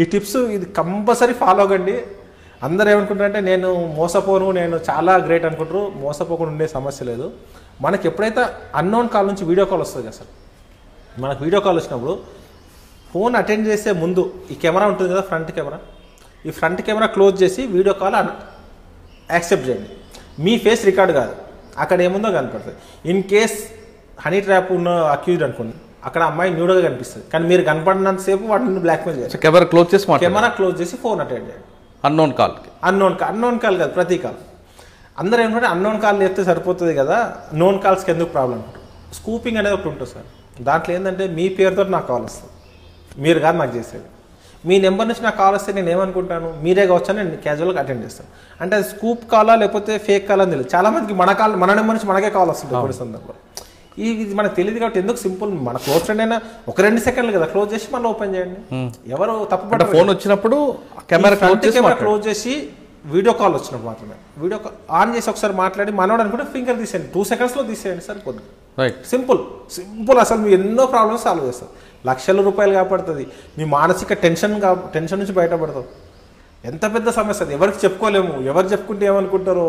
ఈ టిప్స్ ఇది compulsory follow అవ్వండి. అందరూ ఏమనుకుంటారంటే నేను మోసపోను, నేను చాలా గ్రేట్ అనుకుంటారు. మోసపోకుండా ఉండే సమస్య లేదు. మనకి ఎప్పుడైతే అన్నోన్ కాల్ నుంచి వీడియో కాల్ వస్తుంది కదా సార్, మనకు వీడియో కాల్ వచ్చినప్పుడు ఫోన్ అటెండ్ చేసే ముందు ఈ కెమెరా ఉంటుంది కదా, ఫ్రంట్ కెమెరా, ఈ ఫ్రంట్ కెమెరా క్లోజ్ చేసి వీడియో కాల్ యాక్సెప్ట్ చేయండి. మీ ఫేస్ రికార్డ్ కాదు, అక్కడ ఏముందో కనపడుతుంది. ఇన్ కేస్ హనీ ట్రాప్ ఉన్న అక్యూజ్డ్ అనుకోండి, అక్కడ అమ్మాయి న్యూడ్గా కనిపిస్తుంది, కానీ మీరు కనపడినంతసేపు వాటిని బ్లాక్మెయిల్ చేయాలి. కెమెరా క్లోజ్ చేసి ఫోన్ అటెండ్ చేయండి. అన్నోన్ కాల్ కాదు, ప్రతి కాల్. అందరూ ఏమంటే అన్నోన్ కాల్ చెప్తే సరిపోతుంది కదా, నోన్ కాల్స్కి ఎందుకు ప్రాబ్లం ఉంటుంది. స్కూపింగ్ అనేది ఒకటి ఉంటుంది సార్. దాంట్లో ఏంటంటే మీ పేరుతో నాకు కాల్ వస్తుంది, మీరు కాదు నాకు చేసేది. మీ నెంబర్ నుంచి నాకు కాల్ వస్తే నేను ఏమనుకుంటాను, మీరే కావచ్చు అని నేను క్యాజువల్గా అటెండ్ చేస్తాను. అంటే అది స్కూప్ కాలా లేకపోతే ఫేక్ కాల్ అని తెలియదు. చాలా మందికి మన నెంబర్ నుంచి మనకే కాల్ వస్తుంది కొన్ని సందర్భాలు. ఇది మనకు తెలియదు కాబట్టి ఎందుకు సింపుల్, మన క్లోజ్ ఫ్రెండ్ అయినా ఒక 2 సెకండ్లు కదా, క్లోజ్ చేసి మళ్ళీ ఓపెన్ చేయండి. ఎవరు తప్పు ఫోన్ వచ్చినప్పుడు కెమెరా క్లోజ్ చేసి వీడియో కాల్ వచ్చినప్పుడు మాత్రమే వీడియో కాల్ ఆన్ చేసి ఒకసారి మాట్లాడి మనోడు అనుకుంటే ఫింగర్ తీసేయండి, 2 సెకండ్స్లో తీసేయండి సరిపోద్ది. Right, simple. అసలు మీరు ఎన్నో ప్రాబ్లమ్స్ సాల్వ్ చేస్తారు. లక్షల రూపాయలు కాపాడుతుంది. మీ మానసిక టెన్షన్ నుంచి బయటపడతాం. ఎంత పెద్ద సమస్య అది, ఎవరికి చెప్పుకోలేము. ఎవరు చెప్పుకుంటే ఏమనుకుంటారో.